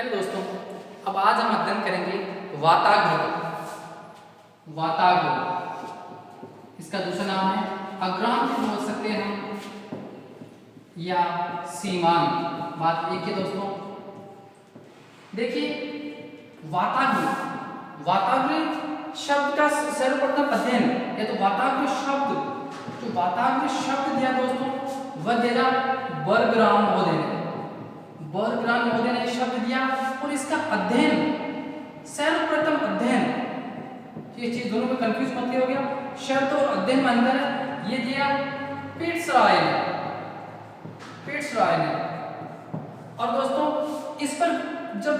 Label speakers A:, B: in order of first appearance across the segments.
A: Hello दोस्तों, अब आज हम अध्ययन करेंगे वाताग्र। वाताग्र इसका दूसरा नाम है अग्रांत भी बोल सकते हैं हम या सीमांत। बात एक ही दोस्तों, देखिए वाताग्र वाताग्र शब्द का सर्वप्रथम अध्ययन या तो वाताग्र शब्द, जो वाताग्र शब्द दिया दोस्तों वह दिया बर्गराम महोदय ने। बर्गराम महोदय ने शब्द दिया और इसका अध्ययन, सर्वप्रथम अध्ययन, ये चीज दोनों में कंफ्यूज मत हो गया, शब्द और अध्ययन में अंतर है, ये दिया पिट्सराय ने। और दोस्तों इस पर जब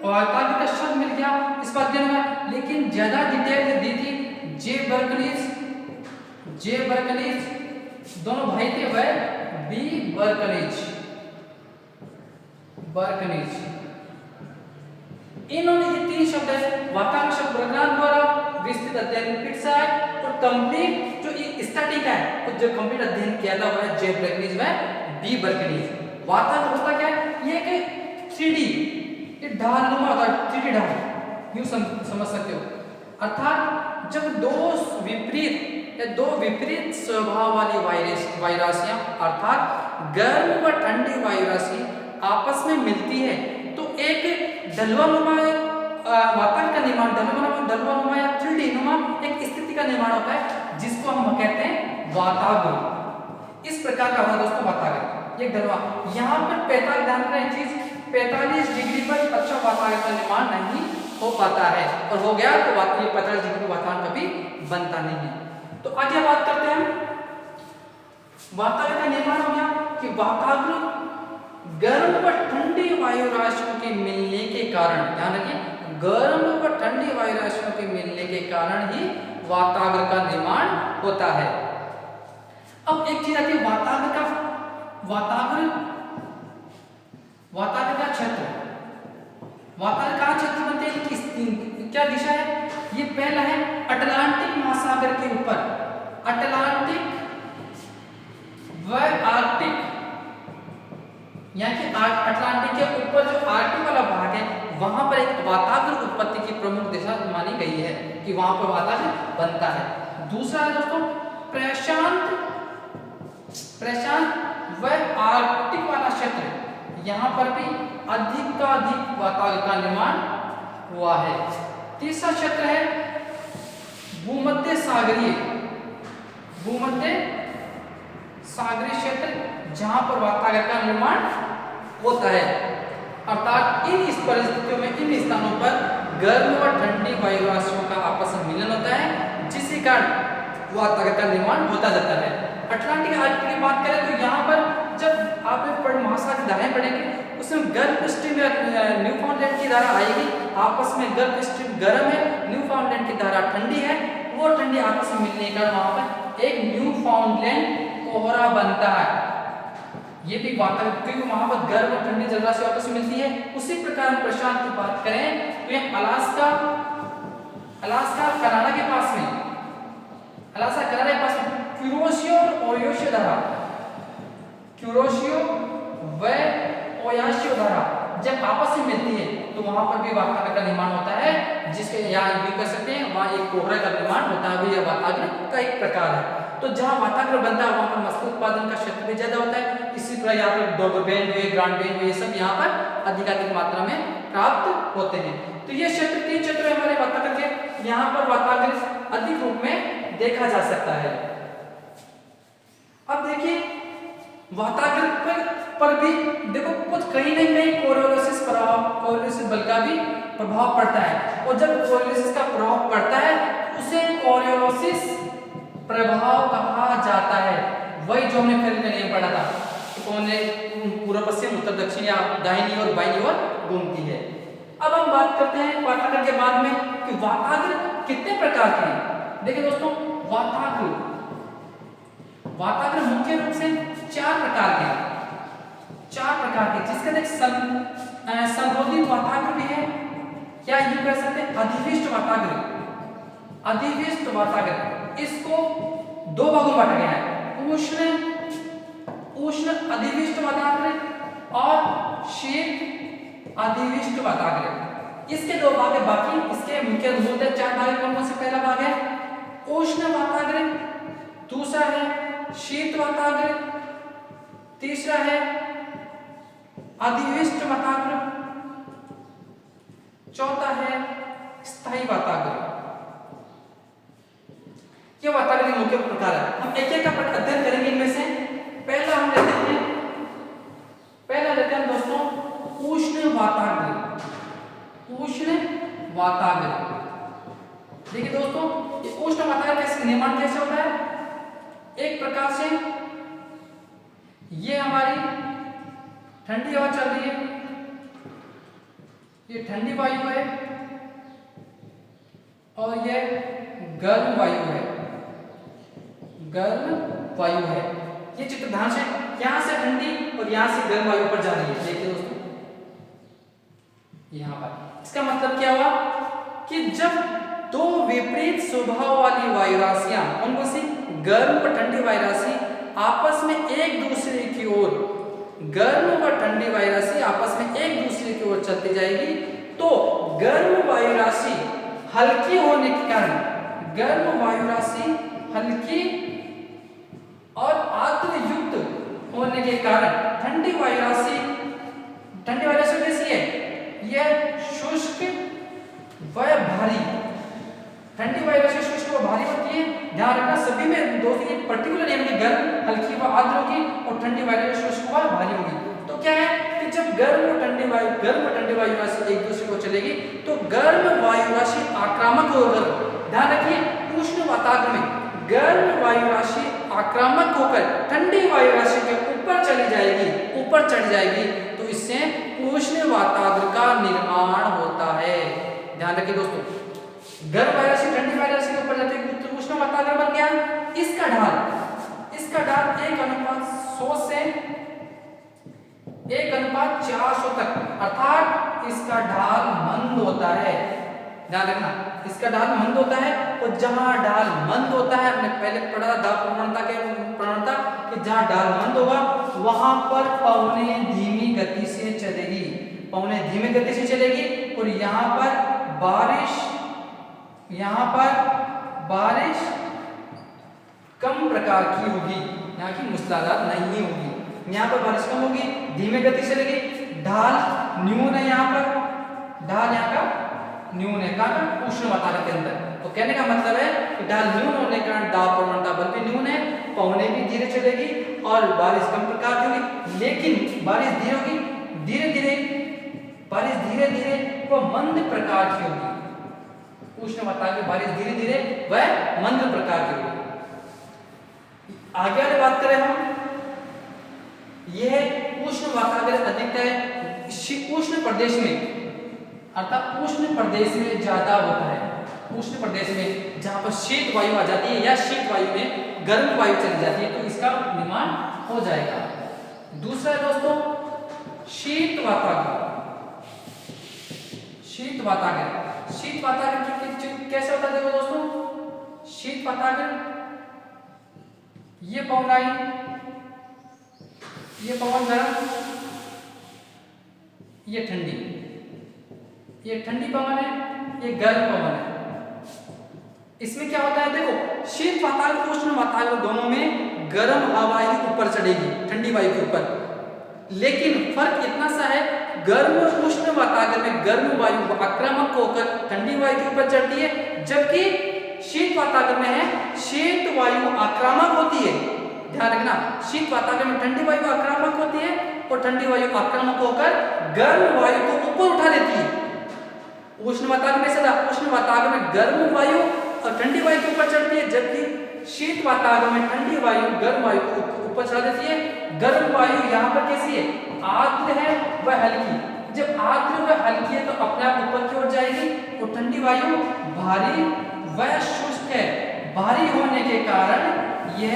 A: वाताग्र का शब्द मिल गया, इस पर अध्ययन हुआ, लेकिन ज्यादा डिटेल दी थी जे बर्कलीज, दोनों भाई थे वह बी बर्कलीज। इन्होंने ये तीन शब्द है वाताग्र शब्द बर्गराम द्वारा विस्तृत अध्ययन पिट्सराय और कंप्लीट जो स्टैटिक है, तो जो कंप्लीट अध्ययन किया था वह जे बर्कलीज व बी बर्कलीज। वाताग्र होता क्या है, ये एक 3D, ये ढालनुमा होता है, 3D ढाल यूं समझ सकते हो। अर्थात जब दो विपरीत स्वभाव वाली वायुराशियां अर्थात गर्म व ठंडी वायुराशि आपस में मिलती है तो एक ढलवानुमा वाताग्र का निर्माण, ढलवानुमा या 3D नुमा एक स्थिति का निर्माण होता है जिसको हम कहते हैं वाताग्र। इस प्रकार का होगा दोस्तों वाताग्र, एक ढलवा। यहाँ पर 45 ध्यान रखना चीज, 45 डिग्री पर अच्छा वाताग्र का निर्माण नहीं हो पाता है, और हो गया तो 45 डिग्री वातावरण कभी बनता नहीं है। तो आगे बात करते हैं, वाताग्र का निर्माण हो गया कि वाताग्र गर्म व ठंडी वायु राशियों के मिलने के कारण, ध्यान रखिए, गर्म व ठंडी वायु राशियों के मिलने के कारण ही वाताग्र का निर्माण होता है। अब एक चीज आती है वाताग्र का क्षेत्र। वाताग्र का क्षेत्र बनते हैं, क्या दिशा है, ये पहला है अटलांटिक महासागर के ऊपर, अटलांटिक व आर्कटिक, यानी कि अटलांटिक के ऊपर जो आर्कटिक वाला भाग है वहां पर एक वाताग्र उत्पत्ति की प्रमुख दिशा मानी गई है कि वहां पर वाताग्र बनता है। दूसरा है दोस्तों प्रशांत व आर्कटिक वाला क्षेत्र, यहां पर भी अधिक वाताग्र का निर्माण हुआ है। तीसरा क्षेत्र है भूमध्य सागरीय क्षेत्र, जहां पर वाताग्र का निर्माण होता है। अर्थात इन परिस्थितियों में, इन स्थानों पर गर्म व ठंडी वायु राशियों का आपस में मिलन होता है, जिसके कारण वाताग्र का निर्माण होता जाता है। अटलांटिक आर्कटिक की बात करें तो यहाँ पर जब आप महासागर धाराएं पढ़ेंगे उसमें गल्फ स्ट्रीम या न्यूफाउंडलैंड की धारा आएगी, आपस में गल्फ स्ट्रीम गर्म है, न्यूफाउंडलैंड की धारा ठंडी है, वो ठंडी आपस में मिलने के कारण वहां पर एक न्यूफाउंडलैंड कोहरा बनता है। ये भी वाताग्र, क्योंकि वहां पर गर्म और ठंडी जलराशि आपस में मिलती है। उसी प्रकार हम प्रशांत की बात करें तो ये अलास्का कनाडा के पास में, क्यूरोशियो और ओयासियो धारा जब आपस में मिलती है तो वहां पर भी वाताग्र का निर्माण होता है, जिसके यहाँ भी कर सकते हैं वहां एक कोहरा का निर्माण होता है, यह वाताग्र का एक प्रकार है। तो जहां वाताग्र बनता है वहां पर मत्स्य उत्पादन का क्षेत्र भी ज्यादा होता है। इसी तरह यहाँ पर डोगर बेंड हुए, ग्रांड बेंड हुए, ये सब यहाँ पर अधिकाधिक मात्रा में प्राप्त होते हैं। तो ये क्षेत्र, तीन क्षेत्र हमारे वाताग्र के, यहाँ पर वाताग्र अधिक रूप में देखा जा सकता है। अब देखिए वाताग्र पर भी देखो कुछ कहीं ना कहीं कोरियोलिस बल का भी प्रभाव पड़ता है, और जब कोरियोलिस का प्रभाव पड़ता है उसे कोरियोलिस प्रभाव कहा जाता है। वही जो हमने पहले का नियम पढ़ा था कि कौन पूर्व पश्चिम उत्तर दक्षिण या दाहिनी और बाईं ओर घूमती है। अब हम बात करते हैं वाताग्र के बाद में कि वाताग्र कितने प्रकार के हैं। देखिए दोस्तों, वाताग्र मुख्य रूप से 4 प्रकार के, जिसका एक संरोधित वाताग्र भी है, क्या यूं कह सकते हैं अधिविष्ट वाताग्र। इसको 2 भागों में बांटा गया है, उष्ण अधिविष्ट वाताग्र और शीत अधिविष्ट वाताग्र। इसके दो भाग है, बाकी इसके मुख्य मूलतः 4 भाग। कौन कौन से? पहला भाग है उष्ण वाताग्र, दूसरा है शीत वाताग्र, तीसरा है अधिविष्ट वाताग्र, चौथा है स्थायी वाताग्र। ये वाताग्र के मुख्य प्रकार है। हम एक एक का अध्ययन करेंगे इनमें से। पहला लेते हैं दोस्तों उष्ण वाताग्र। उष्ण वाताग्र, देखिए दोस्तों, ये उष्ण वाताग्र का निर्माण कैसे होता है? एक प्रकार से ये हमारी ठंडी हवा चल रही है, ये ठंडी वायु है और ये गर्म वायु है। गर्म वायु है, ये चित्र ध्यान से, यहां से ठंडी और यहां से गर्म वायु पर जा रही है। देखिए दोस्तों यहां पर, इसका मतलब क्या हुआ कि जब दो विपरीत स्वभाव वाली वायु राशियां, कौन कौन सी? गर्म और ठंडी वायु राशि आपस में एक दूसरे की ओर, गर्म व ठंडी वायु राशि आपस में एक दूसरे की ओर चलती जाएगी, तो गर्म वायु राशि हल्की होने के कारण, गर्म वायु राशि हल्की और आर्द्र युक्त होने के कारण ठंडी वायु राशि कैसी है? यह शुष्क व भारी। ठंडी वायु राशि शुष्क व भारी होती है। ध्यान रखना सभी में दोस्तों ये पर्टिकुलर नहीं है, गर्म हल्की व आर्द्र होगी और ठंडी वायु राशि शुष्क व भारी होगी। तो क्या है कि जब गर्म और ठंडी वायु राशि एक दूसरे को चलेगी तो गर्म वायु राशि आक्रामक होकर, ध्यान रखिए उष्ण वाताग्र में गर्म वायु राशि आक्रामक होकर ठंडी वायु राशि के ऊपर चली जाएगी, ऊपर चढ़ जाएगी, तो इससे उष्ण वाताग्र का निर्माण होता है। ध्यान रखिए दोस्तों, गर्म वायु राशि ठंडी वायु राशि के ऊपर जाते ही उष्ण वाताग्र बन गया। इसका ढाल 1:100 से 1:400 तक, अर्थात इसका ढाल मंद होता है। ध्यान रखना, इसका ढाल मंद होता है, और जहां ढाल मंद होता है, हमने पहले पढ़ा दाब प्रवणता कि जहां ढाल मंद होगा वहां पर पवनें धीमी गति से चलेगी, और यहां पर बारिश कम प्रकार की होगी, यहाँ की मूसलाधार नहीं होगी। यहाँ पर बारिश कम होगी, धीमी गति से चलेगी, ढाल न्यून है, यहाँ पर ढाल यहाँ का न्यून है, कहाँ का? उष्ण वातावरण के अंदर। तो कहने का मतलब है कि ढाल न्यून होने के कारण दाब प्रवणता बल भी न्यून है, पवनें भी धीरे चलेगी और बारिश कम प्रकार की होगी। लेकिन बारिश धीरे होगी, बारिश धीरे धीरे वो मंद प्रकार की होगी। उष्ण वातावरण की बारिश धीरे धीरे वह मंद प्रकार की होगी। आगे वाली बात करें हम, यह उष्ण वातावरण अधिकतर उष्ण प्रदेश में, अर्थात उष्ण प्रदेश में ज्यादा होता है। उष्ण प्रदेश में जहां पर शीत वायु आ जाती है या शीत वायु में गर्म वायु चली जाती है, तो इसका निर्माण हो जाएगा। दूसरा है दोस्तों शीत वातावरण। शीत वातावरण कैसे होता है? देखो दोस्तों, शीत वातावरण, ये पवन आई, ये पवन गर्म, ये ठंडी पवन है, ये गर्म पवन है। इसमें क्या होता है? देखो, शीत वातावरण और उष्ण वातावरण दोनों में गर्म हवा ही ऊपर चढ़ेगी ठंडी वायु के ऊपर, लेकिन फर्क इतना सा है, गर्म उष्ण वातावरण में गर्म वायु आक्रामक होकर ठंडी वायु के ऊपर चढ़ती है, जबकि शीत वातावरण में है शीत वायु आक्रामक होती है। ध्यान रखना, शीत वातावरण में ठंडी वायु आक्रामक होती है और ठंडी वायु आक्रामक होकर गर्म वायु को ऊपर उठा लेती है। उष्ण वातावरण में सदा उष्ण वातावरण में गर्म वायु और ठंडी वायु के ऊपर चढ़ती है, जबकि शीत वातावरण में ठंडी वायु गर्म वायु को ऊपर चढ़ा देती है। गर्म वायु यहाँ पर कैसी है? आर्द्र है वह हल्की। जब आर्द्र व हल्की है तो अपने आप ऊपर की ओर जाएगी, और ठंडी वायु भारी व शुष्क है। भारी होने के कारण यह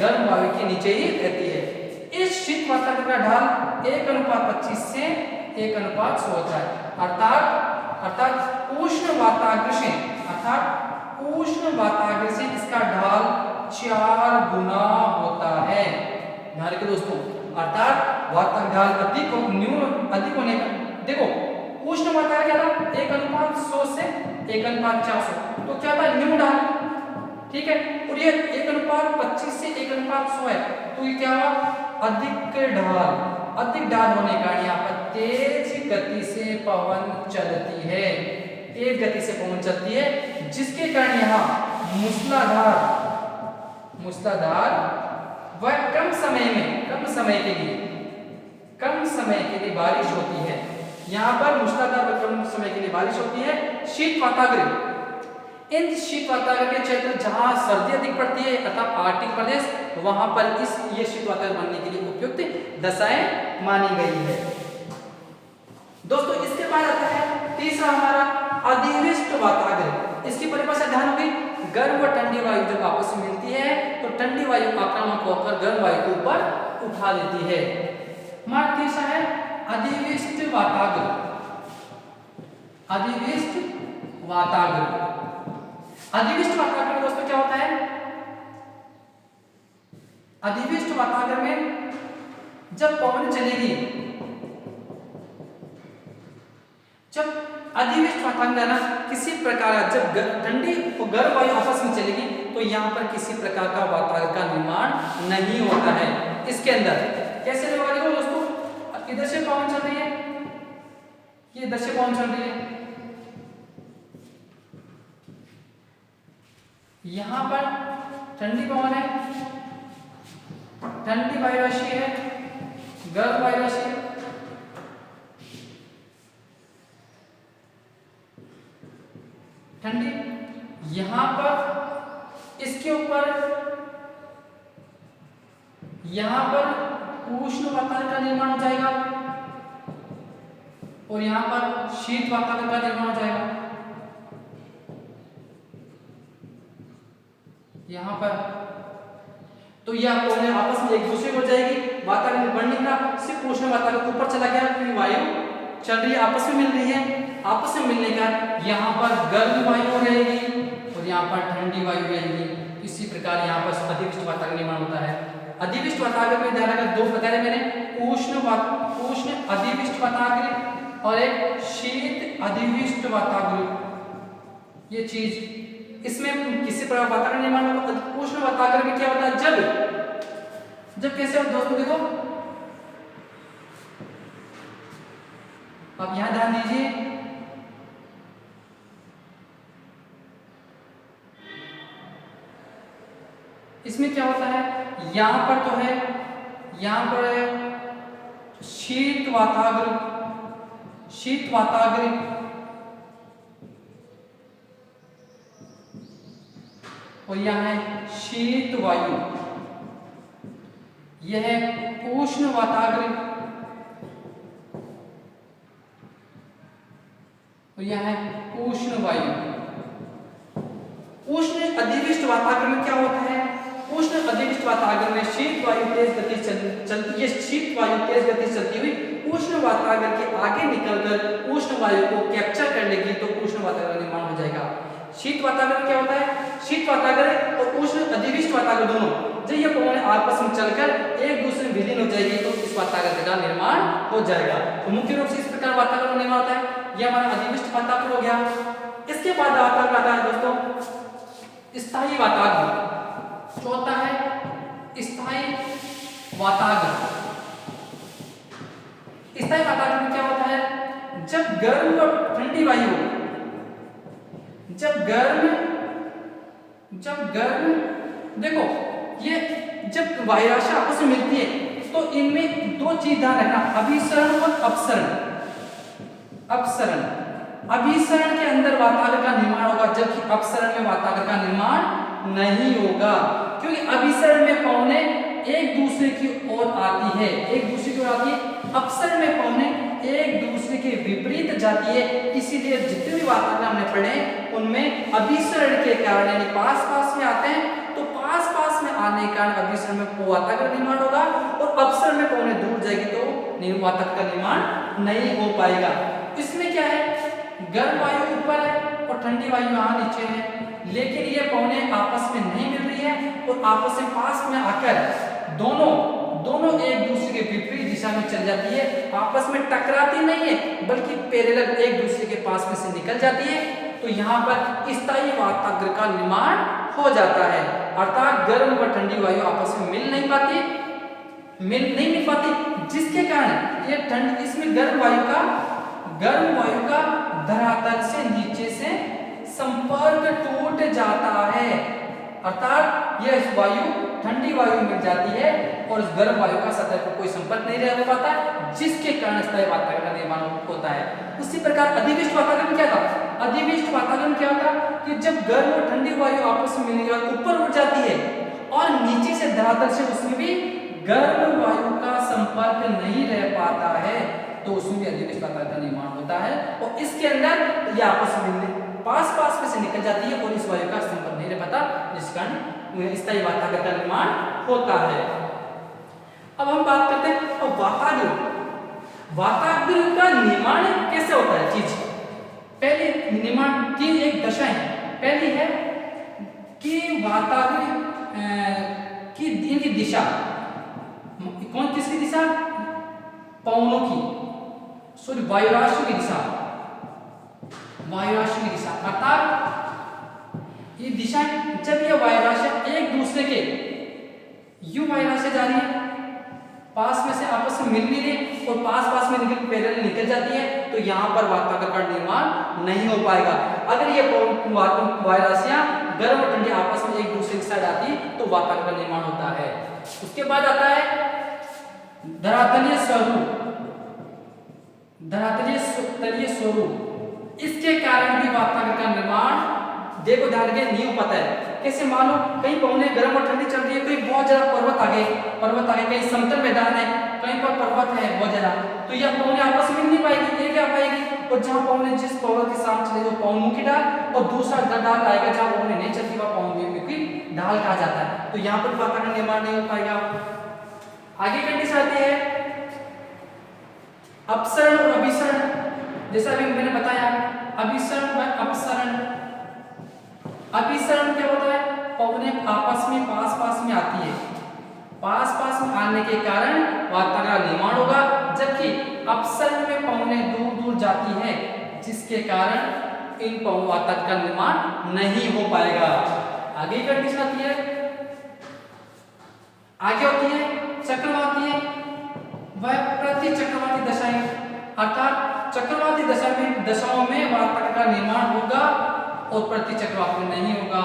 A: गर्म वायु के नीचे ही रहती है। इस शीत वातावरण का ढाल 1:25 से 1:100 होता है, अर्थात उष्ण वाताग्र से इसका ढाल 4 गुना होता है। ध्यान रखिए दोस्तों, अर्थात वाताग्र ढाल अधिक होने का, देखो उष्ण वातावरण क्या था 1:100 से 1:400, तो क्या था न्यू ढाल, ठीक है। और ये 1:25 से 1:100 है, तो ये क्या हुआ अधिक ढाल। अधिक ढाल होने का यहाँ पर तेज गति से पवन चलती है, तेज गति से पवन चलती है, जिसके कारण यहाँ मूसलाधार व कम समय के लिए बारिश होती है। यहाँ पर मूसलाधार व कम समय के लिए बारिश होती है। शीत वातावरण, इन शीत वातावरण के क्षेत्र जहाँ सर्दी अधिक पड़ती है अर्थात आर्कटिक प्रदेश, वहां पर ये शीत वातावरण बनने के लिए उपयुक्त दशाएं मानी गई है। दोस्तों इसके बाद आता है तीसरा हमारा अधिविष्ट वातावरण। इसकी परिभाषा ध्यान होगी, गर्म व ठंडी वायु जब आपस में मिलती है तो ठंडी वायु आक्रामक होकर गर्म वायु को ऊपर उठा लेती है। हमारा तीसरा है अधिविष्ट वातावरण। अधिविष्ट वातावरण, अधिविष्ट वातावरण दोस्तों क्या होता है, अधिविष्ट वातावरण में जब पवन चलेगी, जब अधिविष्ट वातावरण ना किसी प्रकार जब ठंडी और गर्म वायु आपस में चलेगी तो यहाँ पर किसी प्रकार का वातावरण का निर्माण नहीं होता है। इसके अंदर कैसे होगा, देखो दोस्तों इधर से पवन चल रही है, ये इधर से पवन चल रही है, यहाँ पर ठंडी पवन है, ठंडी वायु राशि है, गर्म वायु राशि है, ठंडी, यहां पर इसके ऊपर यहां पर उष्ण वातावरण का निर्माण हो जाएगा और यहां पर शीत वातावरण का निर्माण हो जाएगा। यहां पर तो यह पवनें आपस में एक दूसरे को जाएगी, वातावरण बढ़ने का सिर्फ उष्ण वातावरण ऊपर चला गया क्योंकि वायु चल रही है, आपस में मिल रही है, आपस में मिलने का यहाँ पर गर्म वायु रहेगी और यहाँ पर ठंडी वायु रहेगी। इसी प्रकार यहाँ पर अधिविष्ट वातावरण निर्माण होता है। अधिविष्ट वातावरण में ध्यान रखना, दो प्रकार है मैंने, उष्ण अधिविष्ट वातावरण और एक शीत अधिविष्ट वातावरण। ये चीज इसमें किसी प्रकार वातावरण निर्माण होगा। उष्ण वातावरण में क्या होता है, जब कैसे हो दोस्तों, देखो आप यहां ध्यान दीजिए, इसमें क्या होता है, यहां पर तो है, यहां पर है शीत वातावरण, शीत वातावरण और यह है शीत वायु, यह है उष्ण वातावरण और यह है उष्ण वायु। उष्ण अधिविष्ट वातावरण में क्या होता है, उष्ण अधिविष्ट वातावरण में शीत वायु तेज गति चलती है, शीत वायु तेज गति चलती हुई उष्ण वातावरण के आगे निकलकर उष्ण वायु को कैप्चर कर लेगी तो उष्ण वातावरण निर्माण हो जाएगा। शीत वातावरण क्या होता है, शीत वातावरण और उष्ण अधिविष्ट वातावरण दोनों जब ये पवन आपस में चलकर एक दूसरे में विलीन हो जाएगी तो इस वातावरण का निर्माण हो जाएगा। तो मुख्य रूप से इस प्रकार वातावरण निर्माण होता है। यह हमारा अधिविष्ट वातावरण हो गया। इसके बाद वातावरण आता है दोस्तों स्थायी वातावरण, चौथा है स्थायी वातावरण। स्थायी वातावरण में क्या होता है, जब गर्म और ठंडी वायु, जब गर्म देखो ये जब वायु राशि आपस में मिलती है तो इनमें दो चीज ध्यान रखना, अभिसरण और अपसरण। अभिसरण के अंदर वातावरण का निर्माण होगा जबकि अपसरण में वातावरण का निर्माण नहीं होगा, क्योंकि अभिसरण में पवनें एक दूसरे की ओर आती है, एक दूसरे की ओर आती है, अपसरण में पवनें एक दूसरे के विपरीत जाती है। इसीलिए जितने भी वातावरण हमने पढ़े उनमें अभिसरण के कारण यानी पास में आते हैं तो पास में आने के कारण अभिसरण में वातावरण निर्माण होगा और अपसरण में पवनें दूर जाएगी तो वातावरण का निर्माण नहीं हो पाएगा। इसमें क्या है, गर्म वायु ऊपर है और ठंडी वायु यहाँ नीचे है, लेकिन ये पवनें आपस में नहीं मिल रही है और आपस में पास में आकर दोनों एक दूसरे के विपरीत दिशा दिशा में चल जाती है, आपस में टकराती नहीं है बल्कि पैरेलल एक दूसरे के पास में से निकल जाती है, तो यहाँ पर स्थायी वाताग्र का निर्माण हो जाता है। अर्थात गर्म व ठंडी वायु आपस में मिल नहीं पाती, जिसके कारण ये ठंड इसमें गर्म वायु का धरातल से नीचे से संपर्क टूट जाता है। अर्थात यह वायु ठंडी वायु मिल जाती है और उस गर्म वायु का सतह पर कोई संपर्क नहीं रह पाता, जिसके कारण स्थायी वातावरण का निर्माण होता है। उसी प्रकार अधिविष्ट वातावरण क्या था? अधिविष्ट वातावरण क्या होता कि जब गर्म और ठंडी वायु आपस में मिलने के बाद ऊपर उठ जाती है और नीचे से धरातल से उसमें भी गर्म वायु का संपर्क नहीं रह पाता है, तो उसमें भी अधिविष्ट वातावरण का निर्माण होता है और इसके अंदर ये आपस में पास में से निकल जाती है और इस वायु का संपर्क नहीं रह पाता, जिस कारण स्थायी वातावरण का निर्माण होता है। अब हम बात करते हैं वाताग्र का निर्माण कैसे होता है। चीज पहले निर्माण की एक दशा है। पहली है कि वाताग्र की इनकी दिशा, किसकी दिशा? पवनों की, सॉरी वायुराशि की दिशा, अर्थात ये दिशा जब ये वायुराशि एक दूसरे के यूं वायुराशि जा रही है, पास में से आपस में मिल नहीं रही और पास में निकल जाती है, तो यहाँ पर वातावरण का निर्माण नहीं हो पाएगा। अगर ये वायुराशियां गर्म और ठंडी आपस में एक दूसरे की साइड आती तो वातावरण का निर्माण होता है। उसके बाद आता है धरातलीय स्वरूप। इसके कारण भी वातावरण का निर्माण देखो ध्यान रखिए नहीं हो पाता है। कैसे? मानो कहीं पवने गर्म और ठंडी चल रही है, कहीं बहुत ज्यादा पर्वत आ गए, कहीं समतल मैदान है, कहीं पर पर्वत है बहुत ज्यादा, तो यह पवने आपस में मिल नहीं पाएगी, ये क्या पाएगी? और जहां पवने जिस पर्वत के साथ चले वो पवनमुखी ढाल, और दूसरा ढाल आएगा जहां पवने नहीं चलती वह पवनमुखी ढाल कहा जाता है, तो यहाँ पर वातावरण निर्माण नहीं हो पाएगा। आगे कंडीशन आती है अपसरण और अभिसरण। जैसा अभी मैंने बताया अभिसरण व अपसरण। अभिसरण क्या होता है? पवने आपस में पास में आती है, पास में आने के कारण वातावरण का निर्माण होगा, जबकि अपसरण में पवने दूर जाती है, जिसके कारण इन वातावरण का निर्माण नहीं हो पाएगा। आगे कंडीशन आती है, आगे होती है चक्रवातीय व प्रतिचक्रवाती दशाएं। अर्थात चक्रवाती दशाओं में वातावरण का निर्माण होगा और प्रतिचक्रवात में नहीं होगा।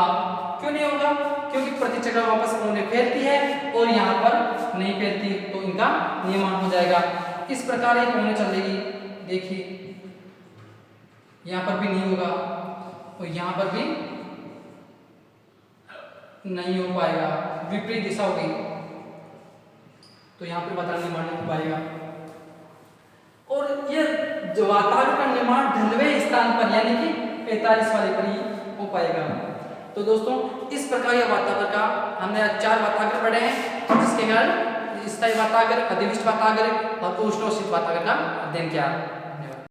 A: क्यों नहीं होगा? क्योंकि प्रतिचक्र वापस उन्हें फैलती है और यहाँ पर नहीं फैलती, तो इनका निर्माण हो जाएगा। इस प्रकार ये पवनें चलेगी। देखिए यहाँ पर भी नहीं होगा और यहाँ पर भी नहीं हो पाएगा, विपरीत दिशा होगी, तो यहाँ पर वातावरण निर्माण नहीं हो पाएगा। और ये जो वातावरण का निर्माण ढलवे स्थान पर यानी कि 45 वाले पर ही हो पाएगा। तो दोस्तों इस प्रकार यह वातावरण का हमने 4 वातावरण पढ़े हैं, जिसके कारण स्थायी वातावरण, अधिविष्ट वातावरण और उष्ण शीत वातावरण का अध्ययन किया।